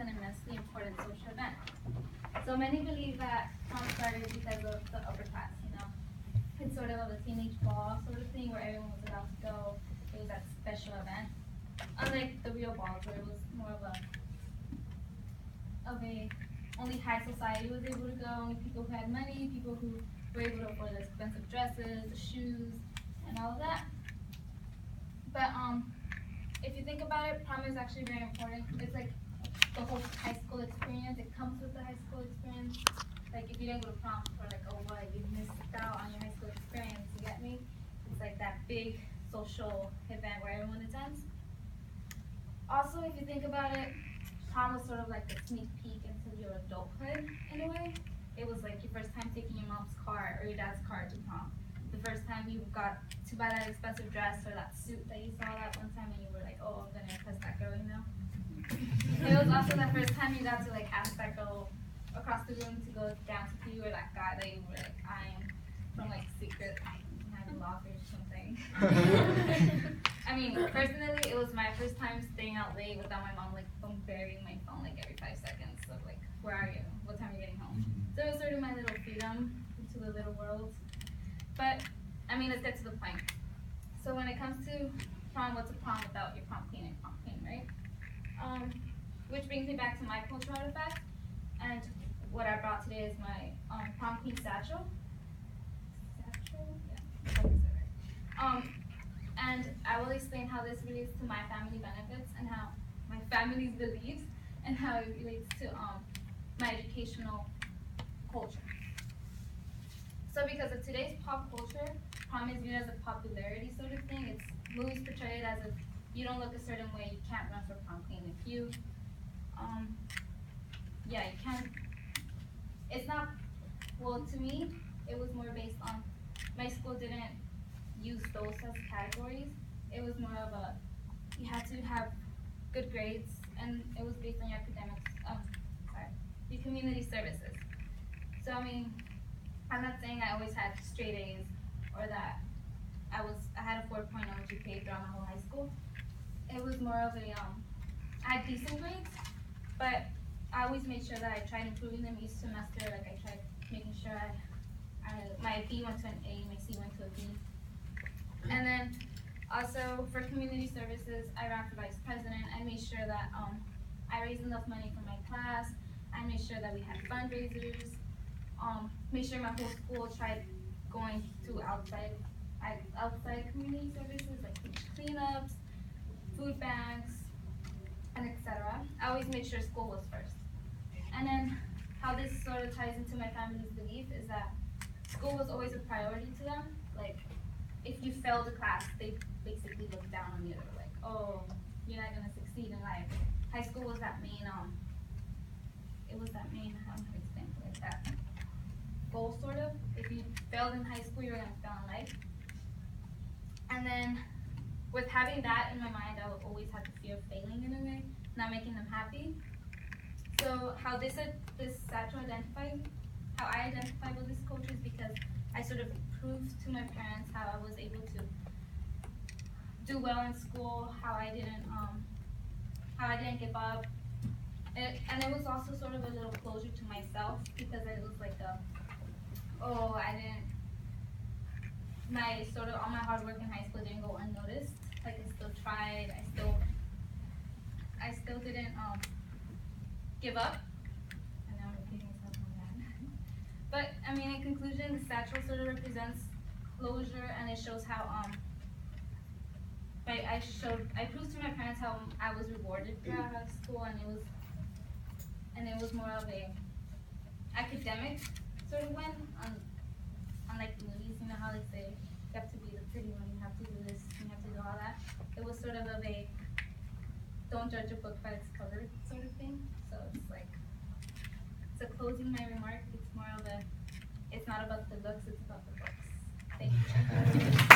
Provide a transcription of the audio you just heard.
an immensely important social event. So many believe that prom started because of the upper class, you know. It's sort of a teenage ball sort of thing where everyone was about to go. It was that special event. Unlike the real balls where it was more of a only high society was able to go, only people who had money, people who were able to afford the expensive dresses, the shoes, and all of that. But if you think about it, prom is actually very important. It's like the whole high school experience. It comes with the high school experience. Like if you didn't go to prom, or like, oh what, you missed out on your high school experience, you get me? It's like that big social event where everyone attends. Also, if you think about it, prom was sort of like a sneak peek into your adulthood in a way. It was like your first time taking your mom's car or your dad's car to prom. The first time you got to buy that expensive dress or that suit that you saw that one time and you were like, oh, I'm gonna impress that girl, you know? It was also the first time you got to like ask that girl across the room to go down to you or that guy that you were like eyeing from like secret locker or something. I mean, personally, it was my first time staying out late without my mom like burying my phone like every 5 seconds. So like, where are you? What time are you getting home? So it was sort of my little freedom into the little world. But I mean, let's get to the point. So when it comes to prom, what's a prom without your prom queen and prom queen, right? Which brings me back to my cultural artifact, and what I brought today is my prom queen satchel. And I will explain how this relates to my family benefits and how my family's beliefs and how it relates to my educational culture. So because of today's pop culture, prom is viewed as a popularity sort of thing. It's movies portray it as if you don't look a certain way, you can't run for prom queen. If you, you can't. It's not. Well, to me, it was more based on my school didn't use those as categories. It was more of a you had to have good grades, and it was based on your academics. Your community services. So I mean, I'm not saying I always had straight A's or that I had a 4.0 GPA throughout my whole high school. It was more of a I had decent grades, but I always made sure that I tried improving them each semester. Like I tried making sure my B went to an A, my C went to a B. And then also for community services, I ran for vice president. I made sure that I raised enough money for my class. I made sure that we had fundraisers. Made sure my whole school tried going to outside community services like cleanups, food banks, and etc. I always made sure school was first. And then how this sort of ties into my family's belief is that school was always a priority to them. Like if you failed a class, they basically looked down on you. They were like, oh, you're not gonna succeed in life. High school was that main it was that main, how do I explain it like that? Goal sort of. If you failed in high school, you're gonna fail in life. And then with having that in my mind, I would always have the fear of failing in a way, not making them happy. So how this satchel identifies, how I identify with this culture is because I sort of proved to my parents how I was able to do well in school, how I didn't give up. And it was also sort of a little closure to myself because it was like all my hard work in high school didn't go unnoticed. Like I still tried, I still didn't give up. And now I'm repeating myself on that. But I mean, in conclusion, the satchel sort of represents closure, and it shows how I proved to my parents how I was rewarded throughout high school, and it was more of a academic sort of win. Unlike the movies, you know how they say you have to be the pretty one, you have to do this, you have to do all that. It was sort of a don't judge a book by its cover sort of thing. So it's like, so closing my remark, it's more of it's not about the looks, it's about the books. Thank you.